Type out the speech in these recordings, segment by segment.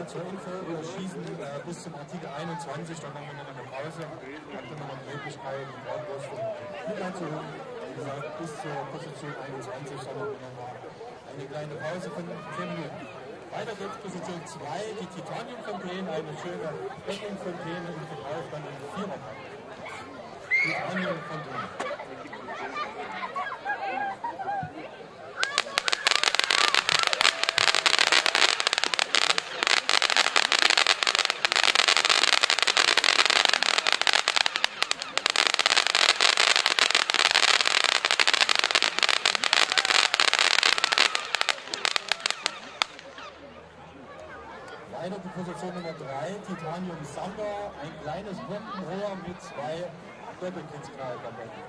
Zur Info, wir schießen bis zum Artikel 21, dann machen wir noch eine Pause, habt ihr noch die Möglichkeit, die Bordwurst mit einzuholen. Wie gesagt, bis zur Position 21, dann haben wir nochmal eine kleine Pause von 10 Minuten. Weiter geht's Position 2, die Titanium-Fontäne, eine schöne Becken-Fontäne im Verkauf dann in 4er-Pack. Titanium-Fontäne. Weiter die Position Nummer 3, Titanium Sander, ein kleines Bombenrohr mit 2 Doppelblitzknalltabletten.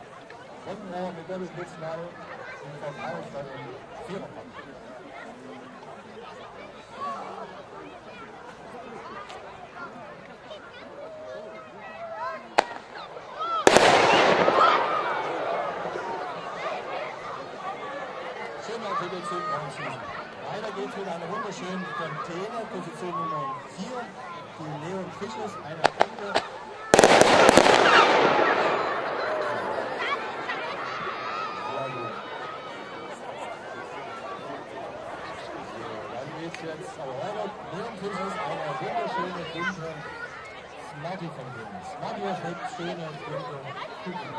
Bombenrohr mit Doppelblitzknall im Verkauf dann im 4er-Pack. Schöner Artikel zum Raumschießen. Weiter geht's mit einer wunderschönen Container, Position Nummer 4, die Leon Fischers, eine Runde. Dann geht's jetzt aber weiter. Leon Fischers, eine wunderschöne bunte Smarty-Container. Smarty hat schöne bunte Kugeln.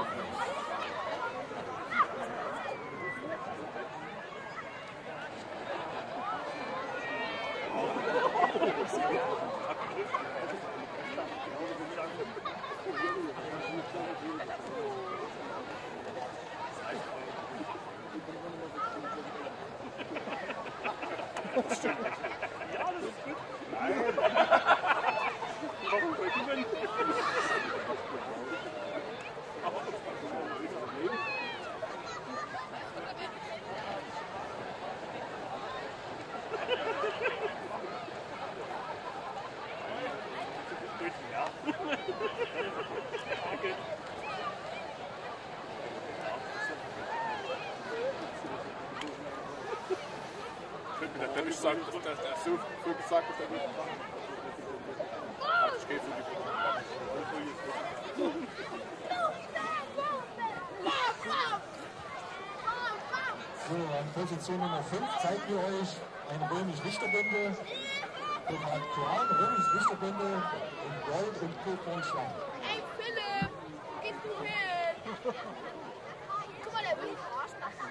Ja, das ist gut. Nein. Warum soll ich denn? Der ist sagen, dass er so viel gesagt hat, er wird machen. Ich gehe für die So, an Position Nummer 5 zeigen wir euch eine römisch-Lichterbünde. Privat Crown, römisch-Lichterbünde in Gold und Kupferstein. Hey Philipp, gehst du hin? Guck mal, der will Spaß machen.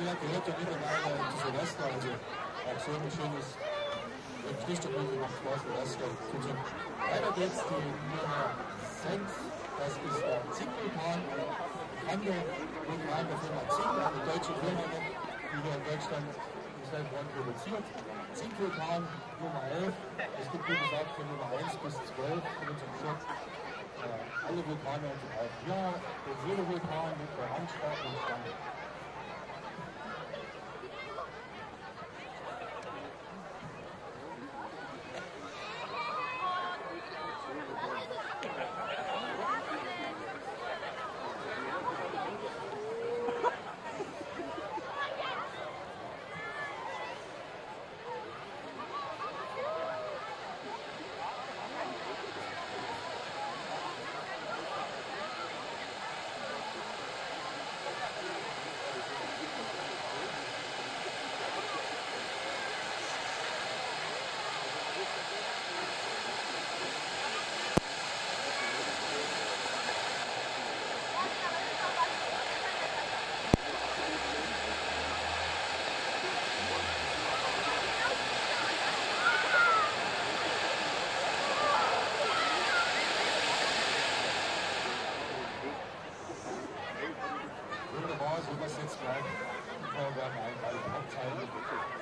Gehört ja mittlerweile zu Silvester, also auch so ein schönes Lichterbild macht Spaß Silvester. Weiter geht's die Nummer 6, das ist der Zinkvulkan, bekannte Vulkan der Firma Zink, eine deutsche Firma, die hier in Deutschland 12 Runden reduziert. Zinkvulkan Nummer 11. Es gibt wie gesagt von Nummer 1 bis 12 in unserem Shop alle Vulkane und so weiter. Ja, der Seele-Vulkan mit der Randstadt und Stange.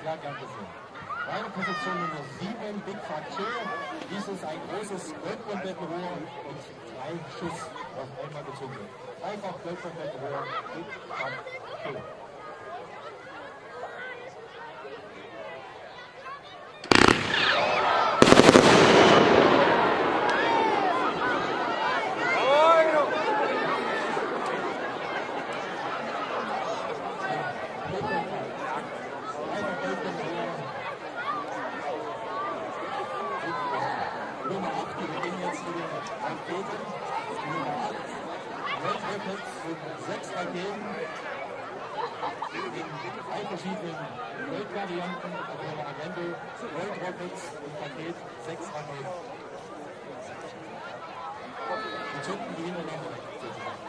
Ja, gern gesehen. Meine Position Nummer 7, Big Fat Chill. Dies ist ein großes Goldbombenrohr und 3 Schuss auf einmal gezogen. Einfach Goldbombenrohr, Big Fat Chill. Sechs Raketen in 3 verschiedenen Goldvarianten, also eine Agente, Gold Rockets und Paket 6 Raketen. Die zünden die hintereinander sozusagen.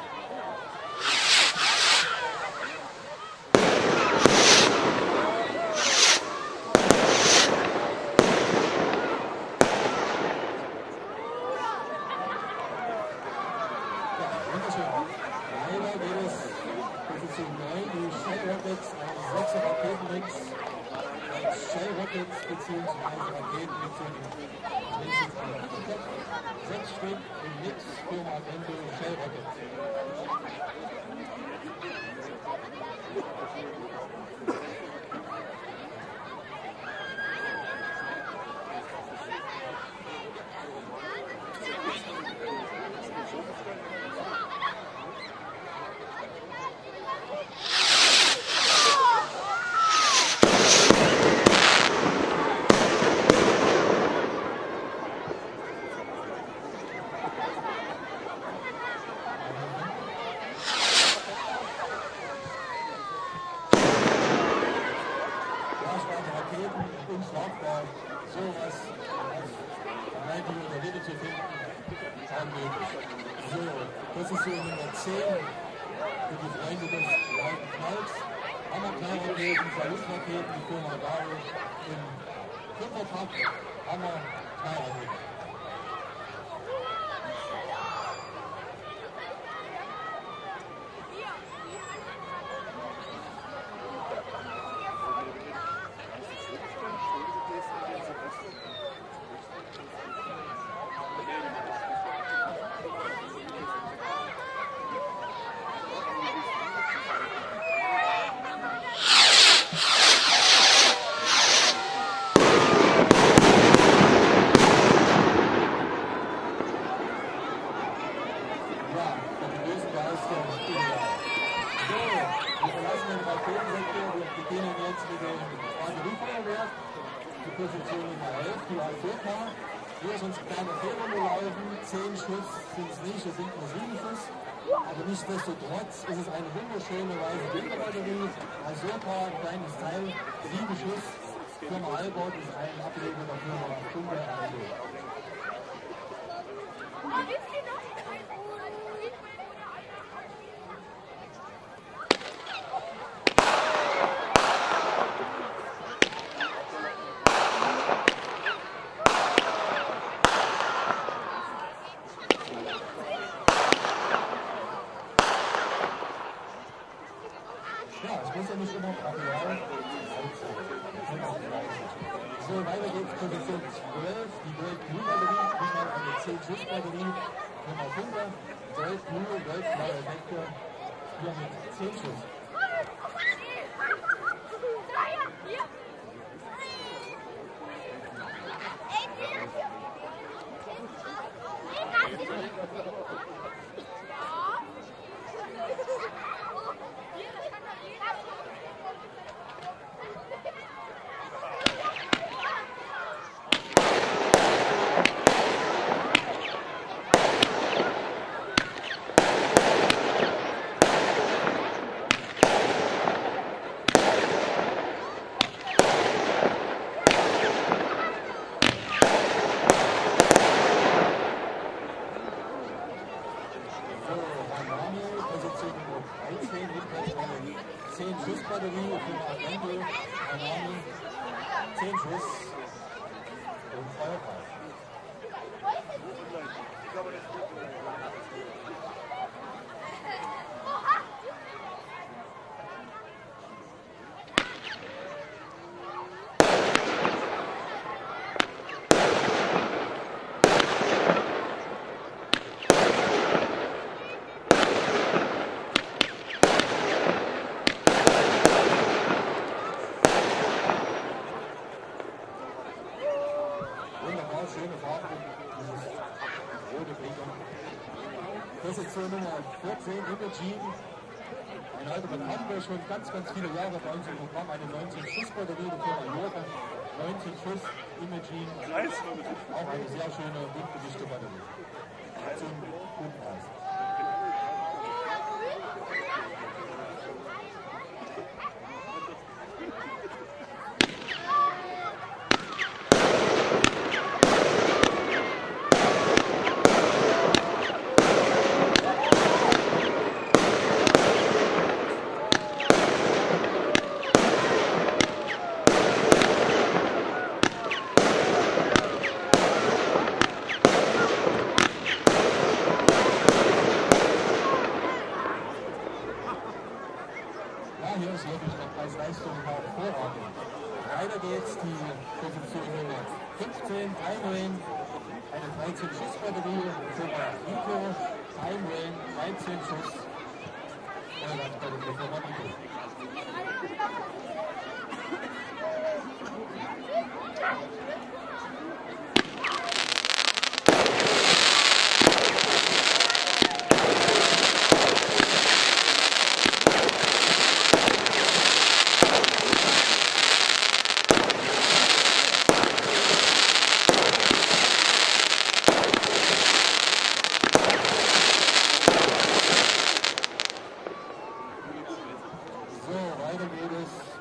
Beziehungsweise Raketenmunition in 6 Stück im Mix für Magento Shell Rockets. Sowas allein die Unterlege zu finden, unmöglich. So, Position Nummer 10 für die Freunde des Leiten Knalls. Hammer-Knallraketen, Salutraketen, die Firma Garo im 5er-Pack, Hammer-Knallraketen. Die Position Nummer 11, die Alpha. Hier ist uns ein kleiner Fehler gelaufen. 10 Schuss sind es nicht, es sind nur 7 Schuss. Aber nichtsdestotrotz ist es eine wunderschöne weiße Bilderbatterie. Alpha, ein kleines Teil, 7 Schuss. Firma Albert ist ein Ableger der Firma Stunde Alpha. Ja, es muss ja nicht immer Material So, weiter geht's, Position 12, die Gold Blue Batterie, diesmal eine 10-Schuss Batterie, Nummer 5, Gold Blue, Gold blaue Effekte, hier mit 10 Schuss. Position Nummer 13, ebenfalls eine 10-Schuss-Batterie für Argento, Hanami, 10 Schuss und Feuerkraft. Schöne Farbe, dieses rote Blinker. Position Nummer 14, Imogene. Ein alter Bekannter, schon ganz viele Jahre bei uns im Programm. Eine 19-Schuss-Batterie der Firma Jordan. 19 Schuss, Imogene. Auch eine sehr schöne, gut gemischte Batterie. Zum guten Preis. Hier ist wirklich der Preis-Leistung hervorragend. Weiter geht's, die Position Nummer 15, Time Rain, eine 13-Schuss-Batterie, Firma Nico, Time Rain, 13 Schuss, Batterie Firma Nico.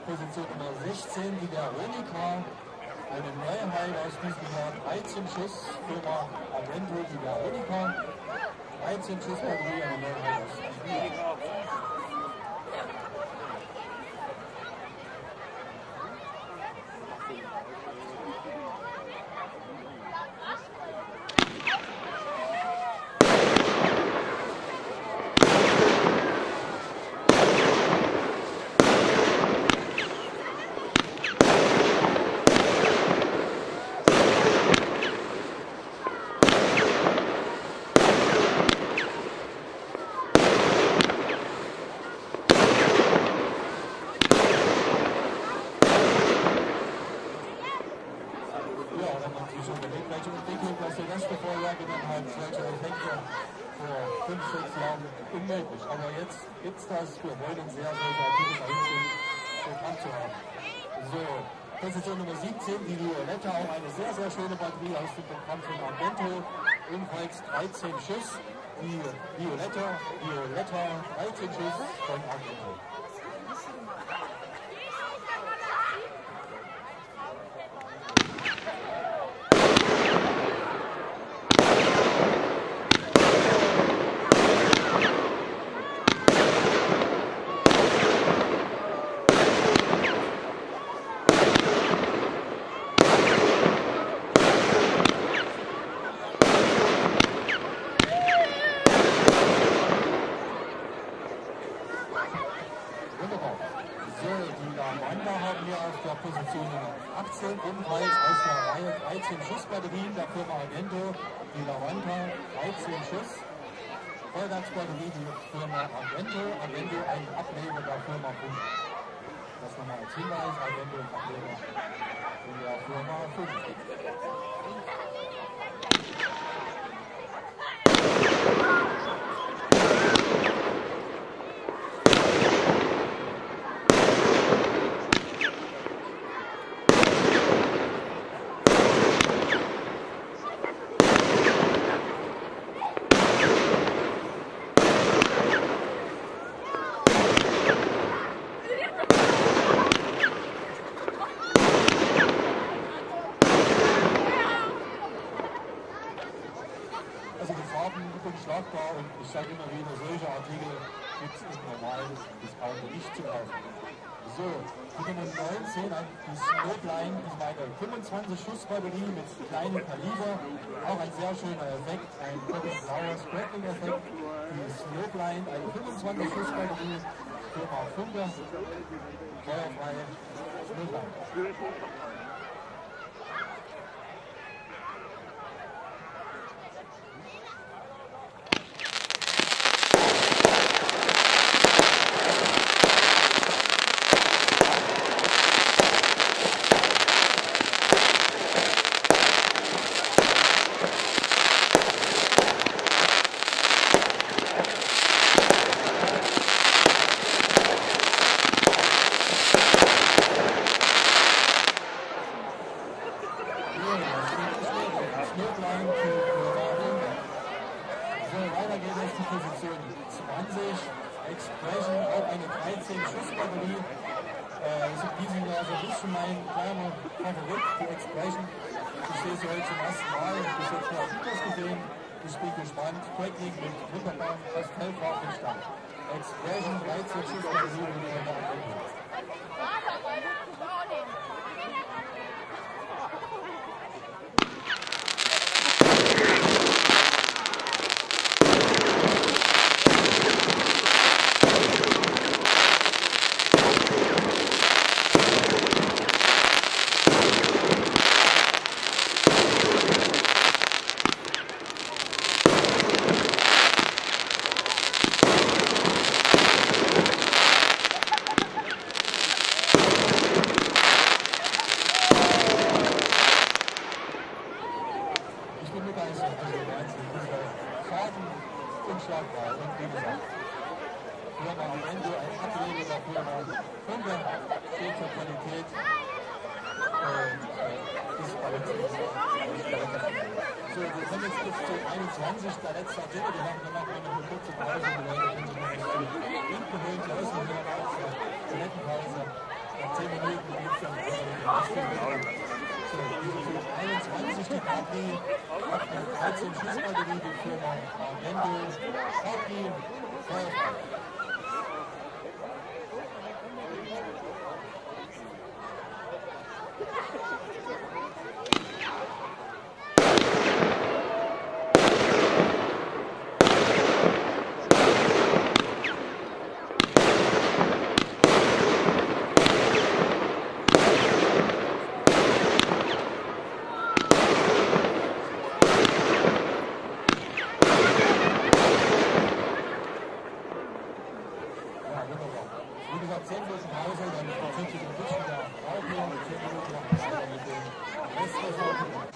Position Nummer 16, die Veronica, eine Neuheit aus diesem Jahr, 13 Schuss, Firma Argento, die Veronica, 13 Schuss Batterie, eine Neuheit aus diesem Jahr. Aus der letzten Vorlage dann halt solche Effekte vor 5, 6 Jahren unmöglich. Aber jetzt gibt es das. Wir wollen sehr aktives Programm zu haben. So, Position Nummer 17, die Violetta, auch eine sehr schöne Batterie aus dem Programm von Argento. Ebenfalls 13 Schuss. Die Violetta, 13 Schuss von Argento. So, die Lavanda haben wir auf der Position Nummer 18, ebenfalls aus der Reihe 13 Schussbatterien der Firma Argento. Die Lavanda 13 Schuss. Vollwerksbatterie, die Firma Argento. Argento ein Ableger der Firma Funk. Das nochmal als Hinweis, Argento ein Ableger von der Firma Funk. Also die Farben unschlagbar und ich sage immer wieder, solche Artikel gibt es im normalen Discounter nicht zu kaufen. So, die Nummer 19, die Snowline, die ist eine 25 Schuss Batterie mit kleinem Kaliber, auch ein sehr schöner Effekt, ein blauer Spreading-Effekt. Die Snowline, eine 25 Schuss Batterie, Firma Funke, feuerfreie Snowline. So, weiter geht es die Position 20, Expression, auch eine 13 Schussbatterie. Ist in diesem Jahr so ein bisschen mein kleiner Favorit, die Expression. Ich sehe sie heute zum ersten Mal, bis jetzt nur auf Videos gesehen. Ich bin gespannt, Quaking mit wunderbaren Pastellfarben stand. Expression, 13 Schussbatterie und unschlagbar und wie gesagt, Firma Argento, ein Ableger der Firma Funke, steht für Qualität des Ballons. So, wir kommen jetzt bis zu 21, der letzte Artikel, wir machen danach noch eine kurze Pause, die Leute können sich noch ein bisschen gewöhnt, wir müssen hier raus, Toilettenpause, nach 10 Minuten geht es dann weiter. So, 21, die Capri, 13 Schussbatterie, die Firma Argento, Capri, feuerfrei. Wie gesagt, 10 Minuten Pause, dann verzieht sich ein bisschen der Rauch hier und 10 Minuten noch weiter mit dem Rest des Autos.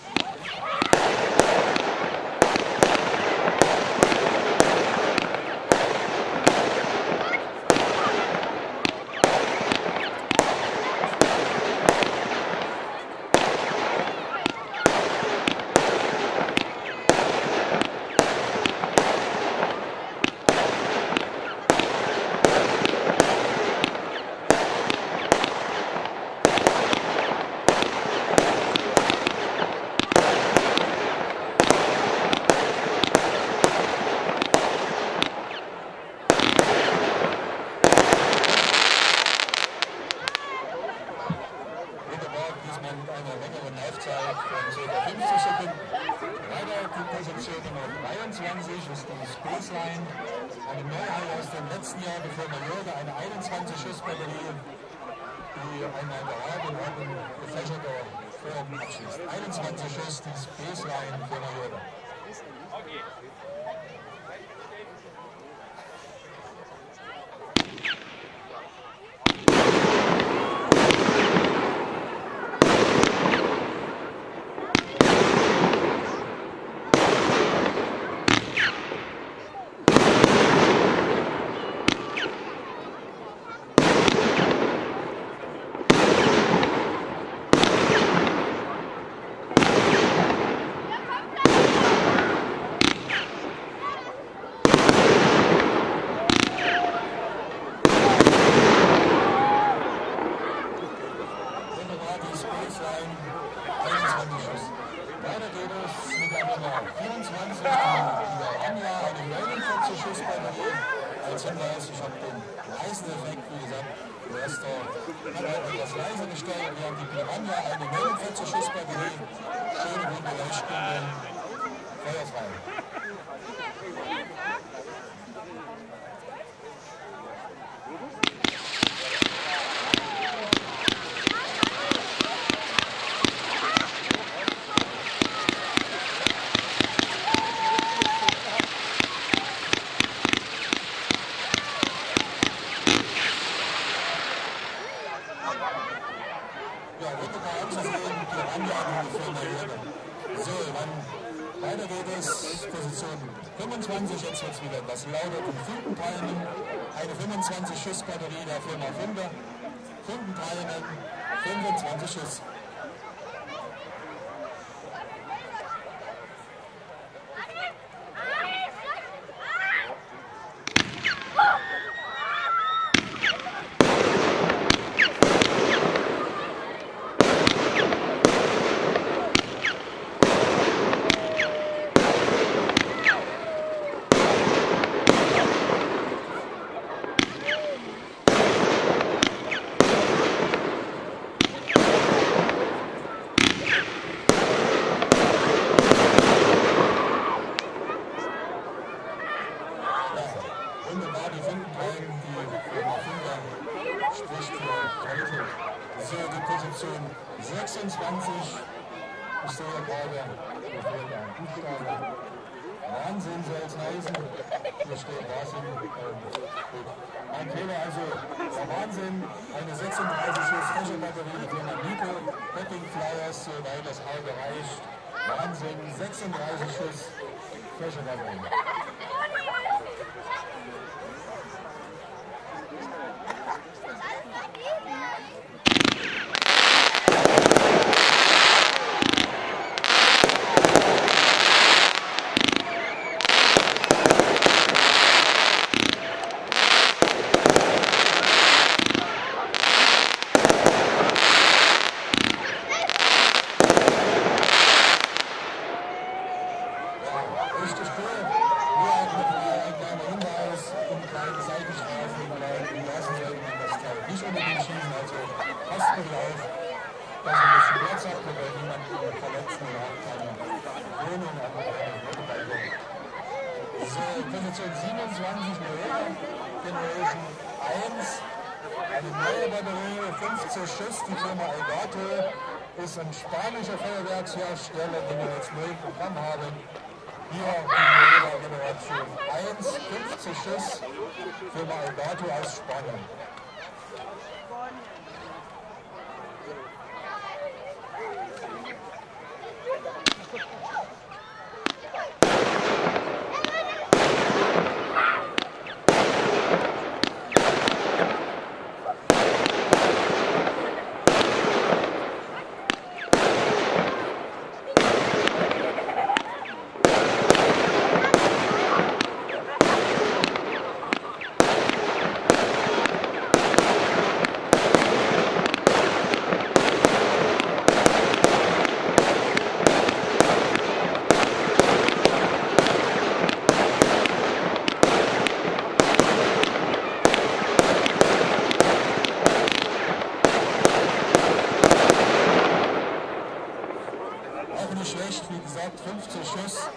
Mit einer längeren Laufzeit von ca. 50 Sekunden. Weiter die Position Nummer 23 ist die Spaceline, eine Neuheit aus dem letzten Jahr, die Firma Jörge, eine 21 Schuss Batterie, einmal gerade und hat einen gefächerter Form abschließt. 21 Schuss, dieses Baseline für Majorda. Ich habe den leisen Effekt, wie gesagt, der erste hat etwas leiser gestellt, während die Piranha eine 49 Schussbatterie schön in den Leuchtstunden feuerfrei. Weiter geht es, Position 25, jetzt wird es wieder etwas lauter im Funkenpalmen, eine 25 Schuss Batterie der Firma Funker, Funkenpalmen, 25 Schuss. So, die Position 26, ich sehe gerade, hier fehlt ein Buchstabe. Wahnsinn soll es heißen. Hier steht Wahnsinn. Ein Fehler, also der Wahnsinn, eine 36 Schuss Fächerbatterie, die Firma Nico, Betting Flyers, soweit das Auge reicht. Wahnsinn, 36 Schuss Fächerbatterie. Position 27, Generation 1, eine neue Batterie, 15 Schuss, die Firma Elgato ist ein spanischer Feuerwerkshersteller, den wir jetzt neu im Programm haben. Hier die Generation 1, 50 Schuss, Firma Elgato aus Spanien. Wie gesagt, 50 Schuss.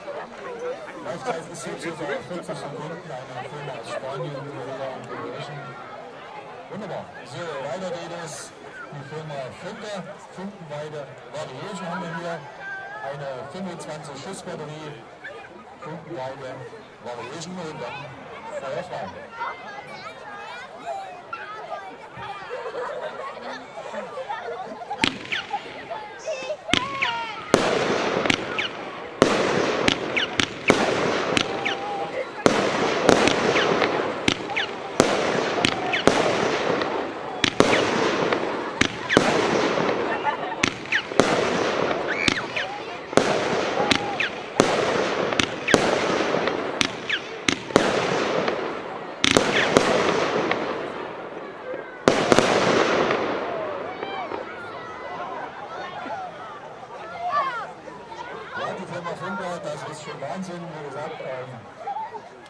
Laufzeit ist jetzt über 40 Sekunden. Eine Firma aus Spanien, die wir da Wunderbar. So, weiter geht es. Die Firma Funker, Funkenweide Variation haben wir hier. Eine 25 Schuss Batterie, Funkenweide Variation und dann feuerfrei. Das ist schon Wahnsinn, wie gesagt,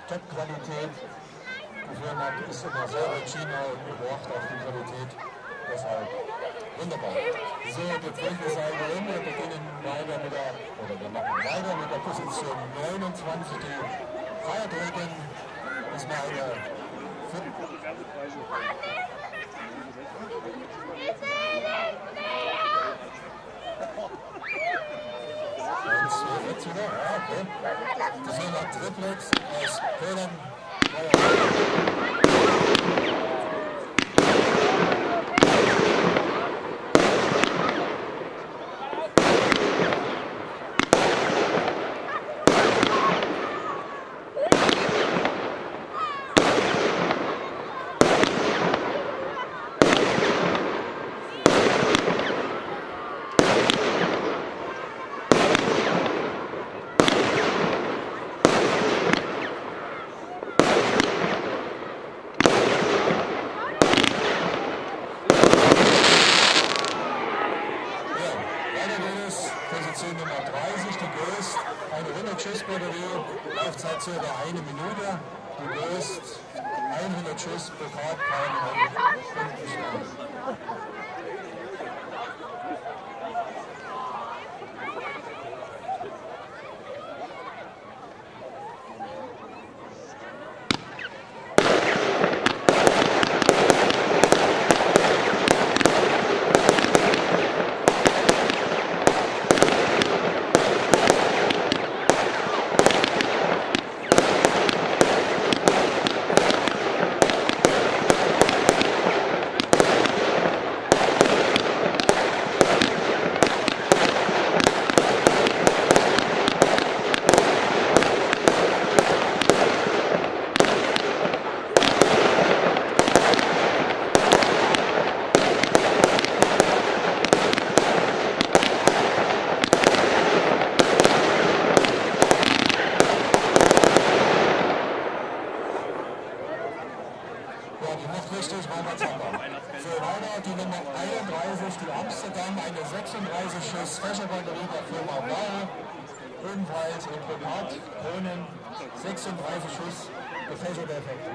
Top-Qualität. Die Firma ist immer sehr in China und bewacht auf die Qualität. Deshalb wunderbar. So, die zweite Seite hin, wir beginnen weiter mit der, oder wir machen weiter mit der Position 29, die Feierträgen. Das war eine jetzt wieder, ja, okay. Das sind noch Triplets aus Polen. Position Nummer 30, die Ghost, eine 100 Schuss Batterie, Laufzeit ca. 1 Minute, die Ghost, 100 Schuss pro Grad, keine Stundenschlag. Richtig, Rheinland-Zander. So, weiter die Nummer 31, die Amsterdam, eine 36 Schuss Fächerbatterie der Firma Bauer. Ebenfalls in Brocard, Kronen, 36 Schuss, gefächerte Effekte.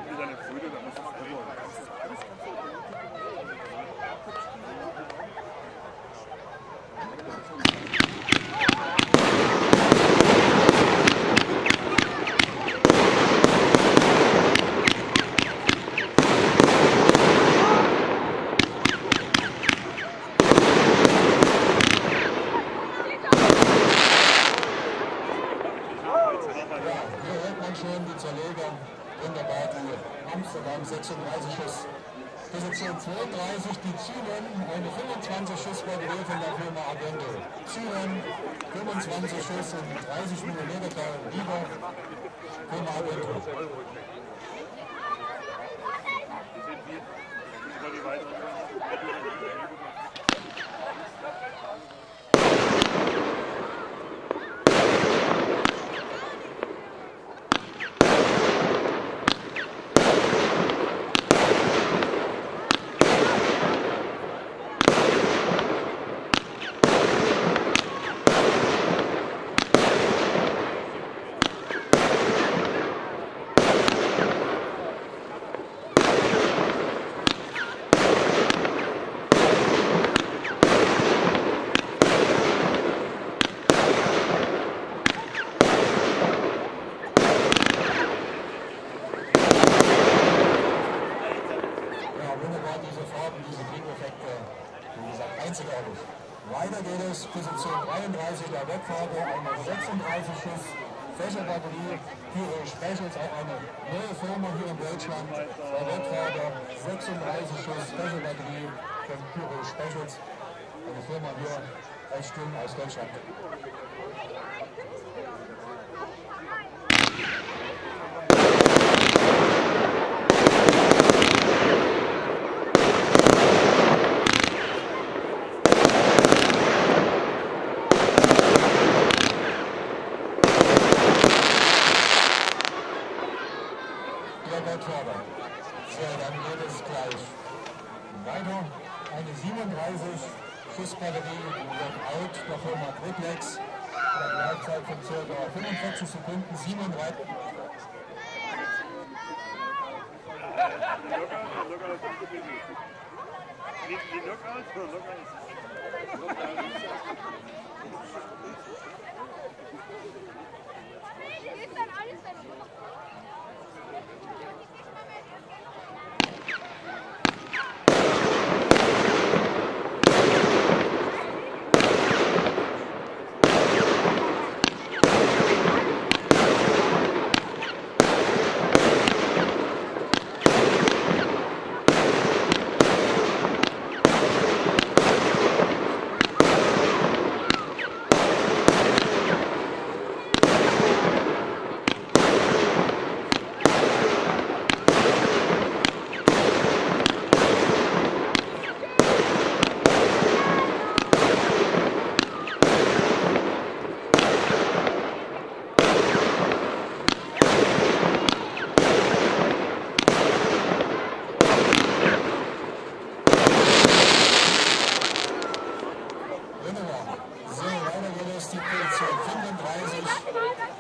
Schön die Zerleger, wunderbar, die Amsterdam 36 Schuss. Position 32, die Zylen, eine 25 Schuss Batterie von der Firma Agento. Zylen, 25 Schuss und 30 mm Kaliber, Firma Agento. einzigartig. Weiter geht es, Position 33, der Webfahrer, eine 36 Schuss Fächerbatterie, Pyro Specials, auch eine neue Firma hier in Deutschland. Der Webfahrer, 36 Schuss Fächerbatterie von Pyro Specials, eine Firma hier recht jung aus Deutschland. So, dann geht es gleich weiter. Eine 37 Schussbatterie, Lockout der Firma Triplex. Eine Laufzeit von ca. 45 Sekunden, 37. Geht dann alles dann?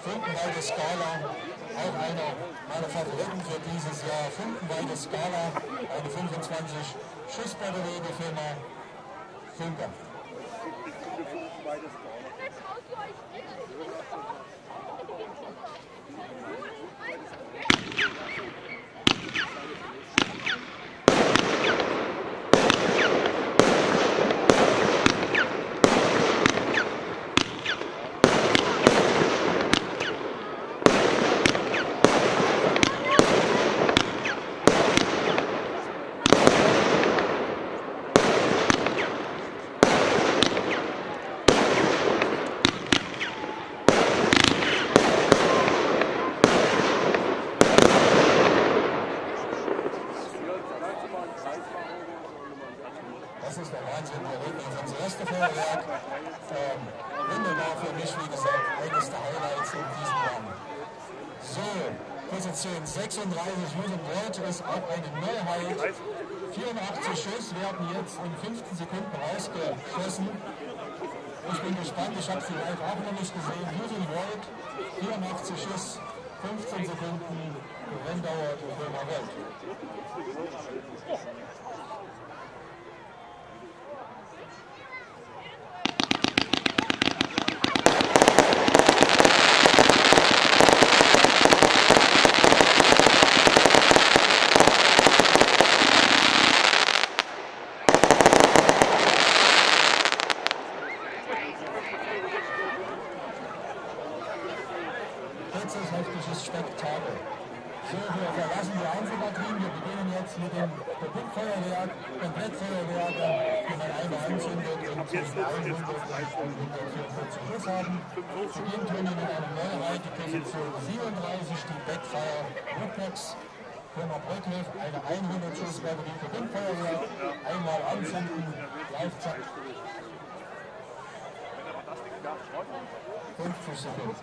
Funkenweite Skala, auch einer meiner Favoriten für dieses Jahr. Funkenweite Skala, eine 25 Schussbatterie der Firma Funker. Das ist der Wahnsinn, wir reden uns ans erste Feuerwerk. Wunderbar für mich, wie gesagt, eines der Highlights in diesem Jahr. So, Position 36, Usain Bolt ist auch eine Neuheit. 84 Schuss werden jetzt in 15 Sekunden rausgeschossen. Ich bin gespannt, ich habe sie live auch noch nicht gesehen. Usain Bolt, 84 Schuss, 15 Sekunden, Renndauer der Firma Volt. Kurzes, heftiges Spektakel. So, wir verlassen die Einzelbatterien. Wir beginnen jetzt mit dem Feuerwerk, Komplettfeuerwerke, die man einmal anzündet und zwischen 100 und 144 Schuss haben. Beginnen können wir mit einer Neuheit, die Position 37, die Backfire Woodbox. Firma Bröckhoff, eine 100 Schuss Batterie für Rundfeuerwerk. Einmal anzünden, Laufzeit 50 Sekunden.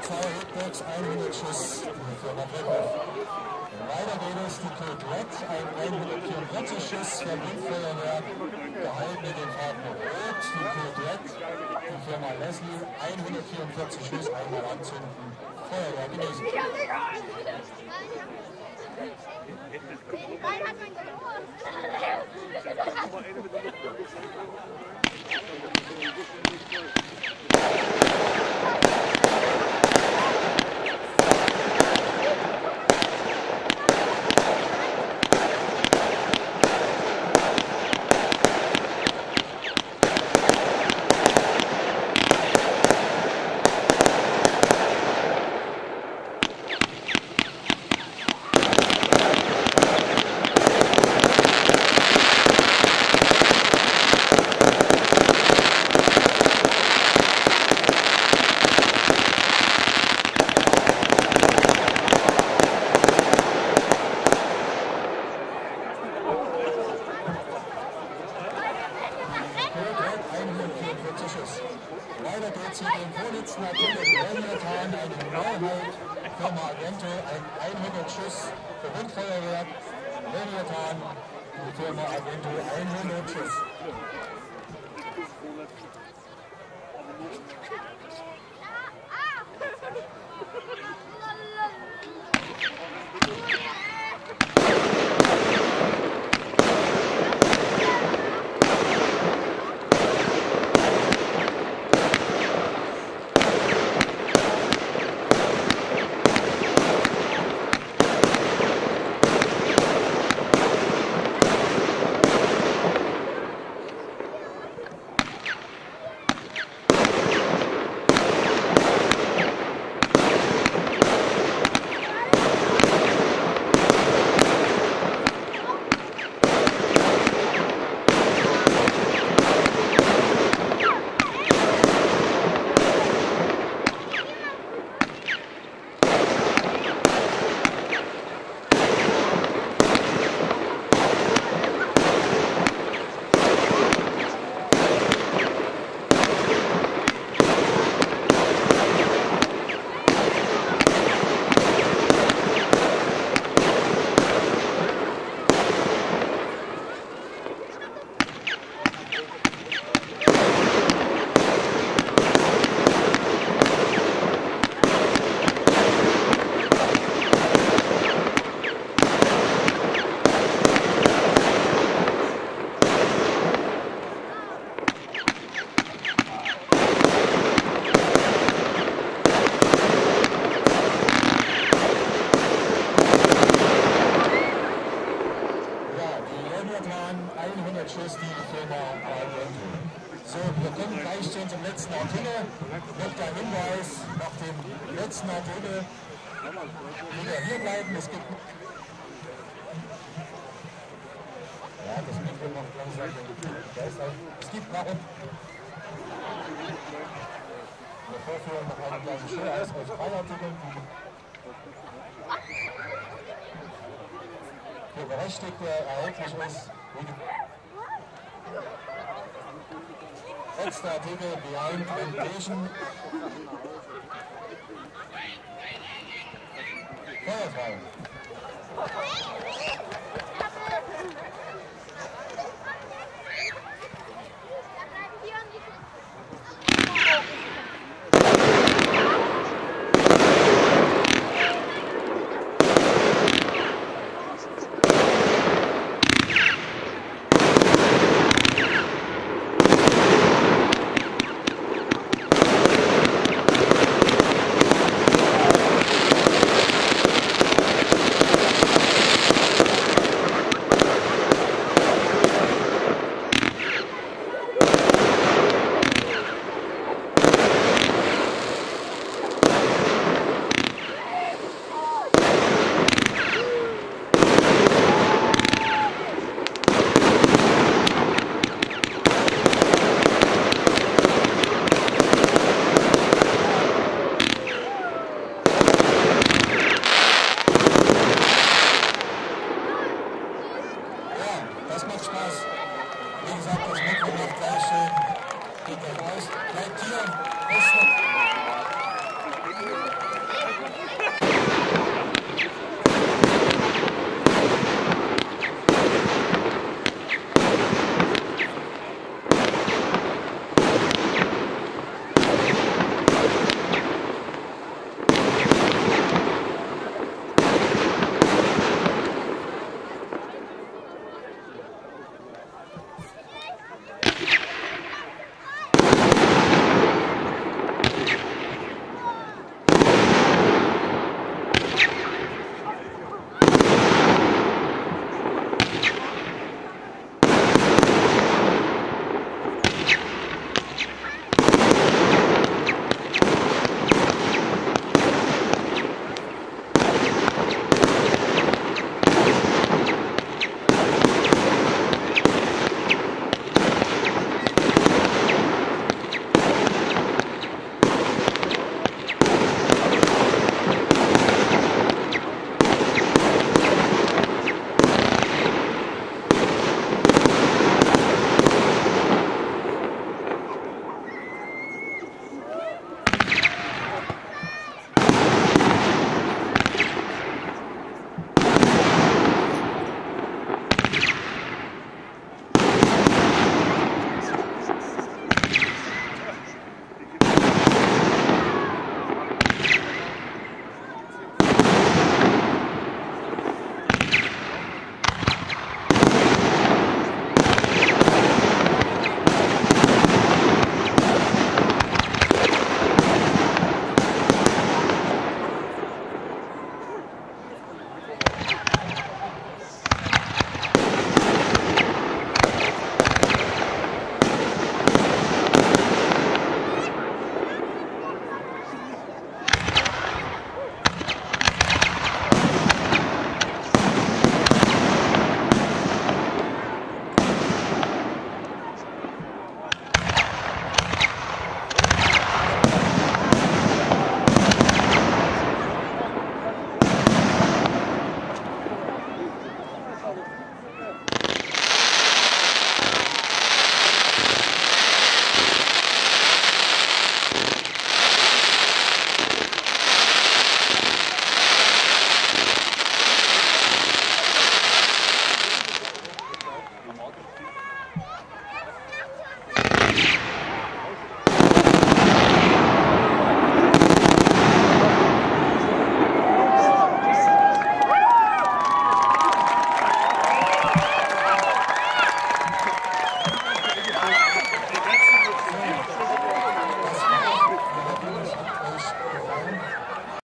Fire Hitbox, 100 Schuss für Madrid. Weiter geht es, die Code Red, ein 144 Schuss Verbundfeuerwerk, gehalten in den Farben Rot, die Code Red, die Firma Leslie, 144 Schuss, einmal anzünden, Feuerwerk genießen. Nein, hat mein Gehör. Weiter geht's mit dem Vorletzten Artikel Leviathan, eine Neuheit, Firma Agento, ein 100 Schuss Verbundfeuerwerk, Leviathan, die Firma Agento, 100 Schuss. So, wir kommen gleich schon zum letzten Artikel. Noch der Hinweis, nach dem letzten Artikel wieder hier bleiben. Es gibt das Mikro macht langsam. Es gibt noch eine Vorführung noch eine kleine Show aus 3 Artikeln, die für Berechtigte erhältlich ist. Letzter Artikel, Behind Temptation. Feuerfrei.